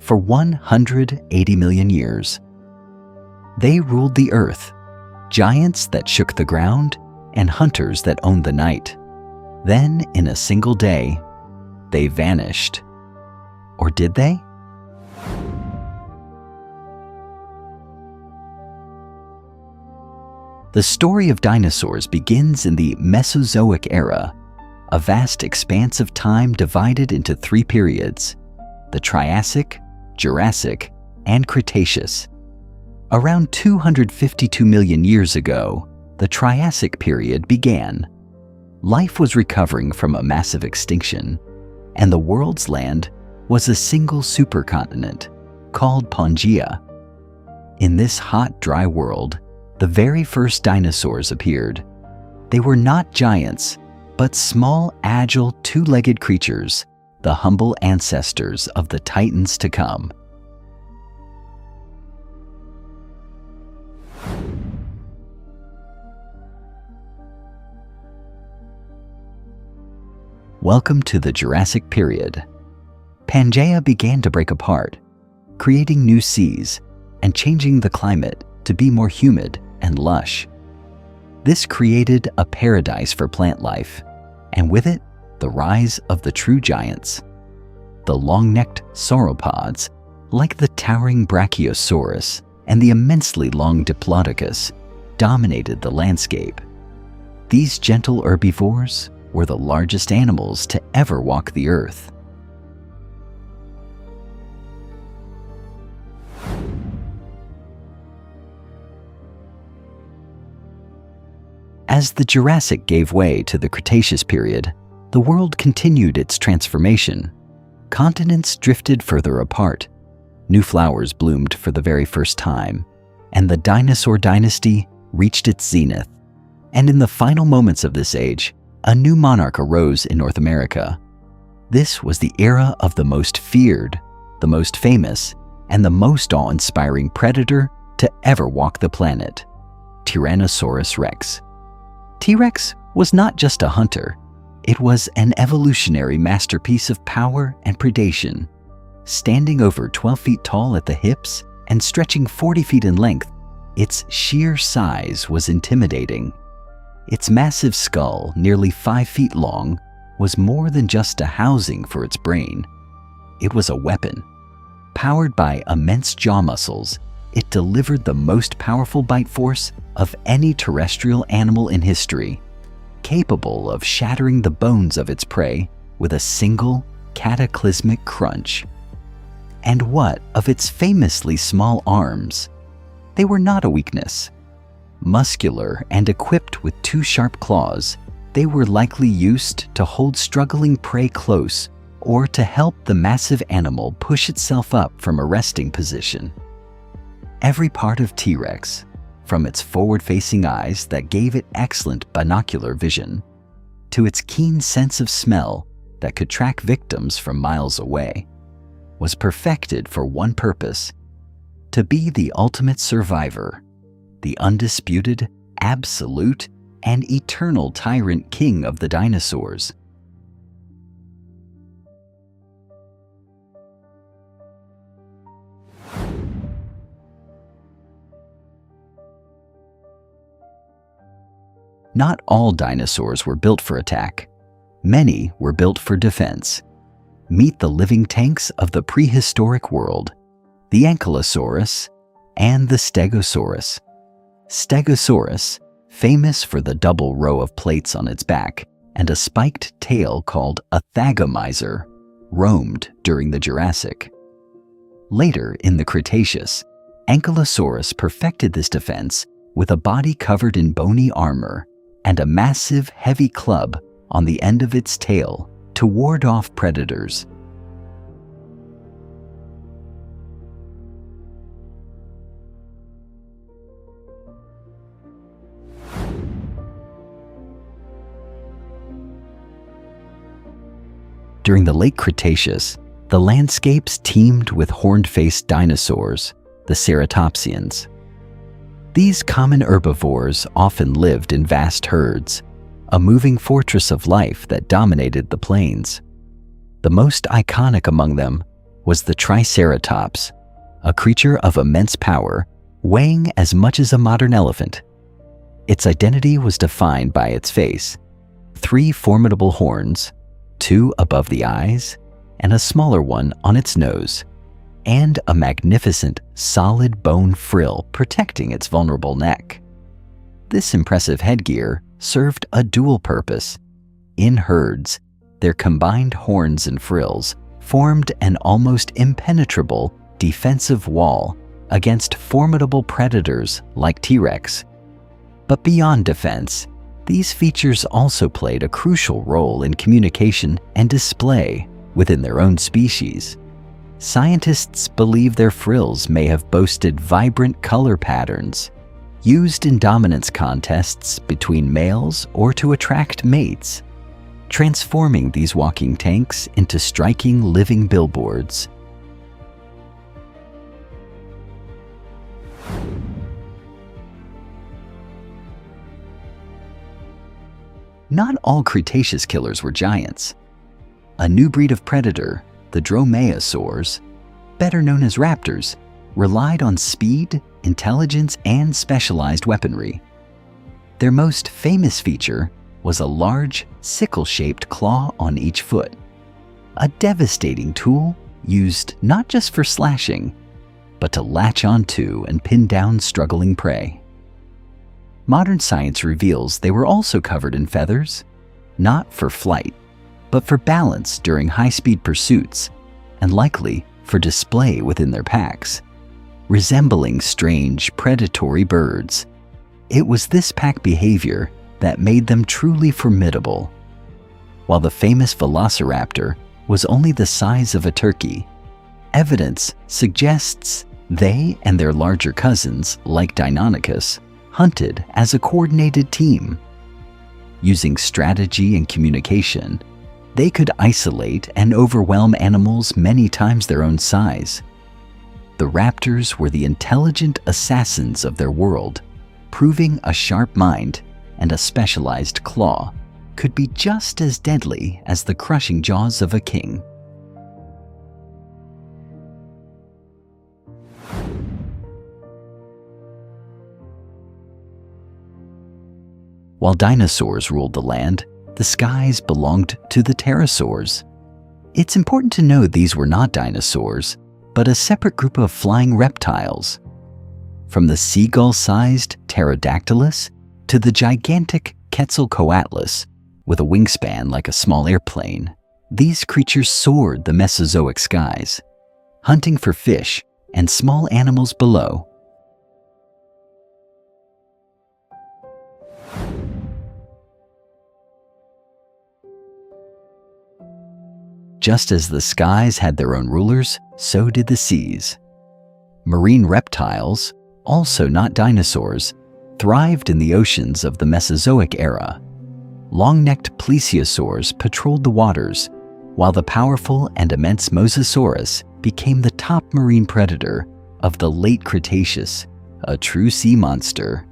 for 180 million years. They ruled the earth, giants that shook the ground and hunters that owned the night. Then, in a single day, they vanished. Or did they? The story of dinosaurs begins in the Mesozoic Era, a vast expanse of time divided into three periods: the Triassic, Jurassic, and Cretaceous. Around 252 million years ago, the Triassic Period began. Life was recovering from a massive extinction, and the world's land was a single supercontinent called Pangaea. In this hot, dry world, the very first dinosaurs appeared. They were not giants, but small, agile, two-legged creatures, the humble ancestors of the titans to come. Welcome to the Jurassic Period. Pangaea began to break apart, creating new seas and changing the climate to be more humid and lush. This created a paradise for plant life, and with it, the rise of the true giants. The long-necked sauropods, like the towering Brachiosaurus and the immensely long Diplodocus, dominated the landscape. These gentle herbivores were the largest animals to ever walk the earth. As the Jurassic gave way to the Cretaceous period, the world continued its transformation. Continents drifted further apart, new flowers bloomed for the very first time, and the dinosaur dynasty reached its zenith. And in the final moments of this age, a new monarch arose in North America. This was the era of the most feared, the most famous, and the most awe-inspiring predator to ever walk the planet: Tyrannosaurus rex. T-Rex was not just a hunter, it was an evolutionary masterpiece of power and predation. Standing over 12 feet tall at the hips and stretching 40 feet in length, its sheer size was intimidating. Its massive skull, nearly 5 feet long, was more than just a housing for its brain. It was a weapon. Powered by immense jaw muscles, it delivered the most powerful bite force of any terrestrial animal in history, capable of shattering the bones of its prey with a single, cataclysmic crunch. And what of its famously small arms? They were not a weakness. Muscular and equipped with 2 sharp claws, they were likely used to hold struggling prey close or to help the massive animal push itself up from a resting position. Every part of T-Rex, from its forward-facing eyes that gave it excellent binocular vision, to its keen sense of smell that could track victims from miles away, was perfected for one purpose: to be the ultimate survivor, the undisputed, absolute, and eternal tyrant king of the dinosaurs. Not all dinosaurs were built for attack. Many were built for defense. Meet the living tanks of the prehistoric world: the Ankylosaurus and the Stegosaurus. Stegosaurus, famous for the double row of plates on its back and a spiked tail called a thagomizer, roamed during the Jurassic. Later in the Cretaceous, Ankylosaurus perfected this defense with a body covered in bony armor and a massive, heavy club on the end of its tail to ward off predators. During the late Cretaceous, the landscapes teemed with horned-faced dinosaurs, the ceratopsians. These common herbivores often lived in vast herds, a moving fortress of life that dominated the plains. The most iconic among them was the Triceratops, a creature of immense power, weighing as much as a modern elephant. Its identity was defined by its face: 3 formidable horns, 2 above the eyes, and a smaller one on its nose, and a magnificent solid bone frill protecting its vulnerable neck. This impressive headgear served a dual purpose. In herds, their combined horns and frills formed an almost impenetrable defensive wall against formidable predators like T-Rex. But beyond defense, these features also played a crucial role in communication and display within their own species. Scientists believe their frills may have boasted vibrant color patterns, used in dominance contests between males or to attract mates, transforming these walking tanks into striking living billboards. Not all Cretaceous killers were giants. A new breed of predator, the Dromaeosaurs, better known as raptors, relied on speed, intelligence, and specialized weaponry. Their most famous feature was a large, sickle-shaped claw on each foot, a devastating tool used not just for slashing, but to latch onto and pin down struggling prey. Modern science reveals they were also covered in feathers, not for flight, but for balance during high-speed pursuits, and likely for display within their packs. Resembling strange, predatory birds, it was this pack behavior that made them truly formidable. While the famous velociraptor was only the size of a turkey, evidence suggests they and their larger cousins, like Deinonychus, hunted as a coordinated team. Using strategy and communication, they could isolate and overwhelm animals many times their own size. The raptors were the intelligent assassins of their world, proving a sharp mind and a specialized claw could be just as deadly as the crushing jaws of a king. While dinosaurs ruled the land, the skies belonged to the pterosaurs. It's important to know these were not dinosaurs, but a separate group of flying reptiles. From the seagull-sized Pterodactylus to the gigantic Quetzalcoatlus, with a wingspan like a small airplane, these creatures soared the Mesozoic skies, hunting for fish and small animals below. Just as the skies had their own rulers, so did the seas. Marine reptiles, also not dinosaurs, thrived in the oceans of the Mesozoic Era. Long-necked plesiosaurs patrolled the waters, while the powerful and immense Mosasaurus became the top marine predator of the late Cretaceous, a true sea monster.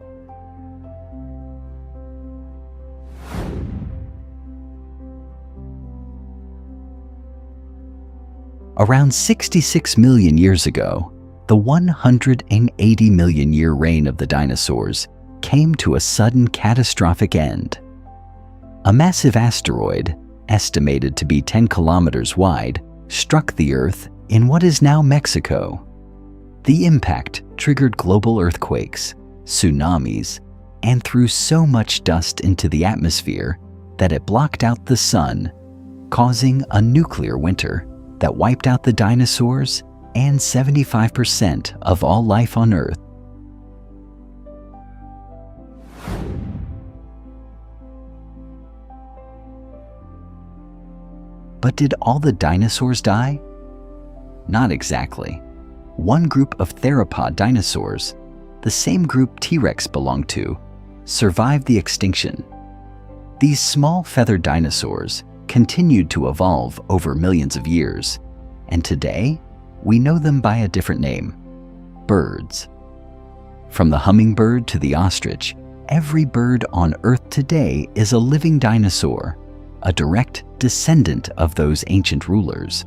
Around 66 million years ago, the 180 million year reign of the dinosaurs came to a sudden catastrophic end. A massive asteroid, estimated to be 10 kilometers wide, struck the Earth in what is now Mexico. The impact triggered global earthquakes, tsunamis, and threw so much dust into the atmosphere that it blocked out the sun, causing a nuclear winter that wiped out the dinosaurs and 75% of all life on Earth. But did all the dinosaurs die? Not exactly. One group of theropod dinosaurs, the same group T-Rex belonged to, survived the extinction. These small feathered dinosaurs continued to evolve over millions of years, and today we know them by a different name: birds. From the hummingbird to the ostrich, every bird on Earth today is a living dinosaur, a direct descendant of those ancient rulers.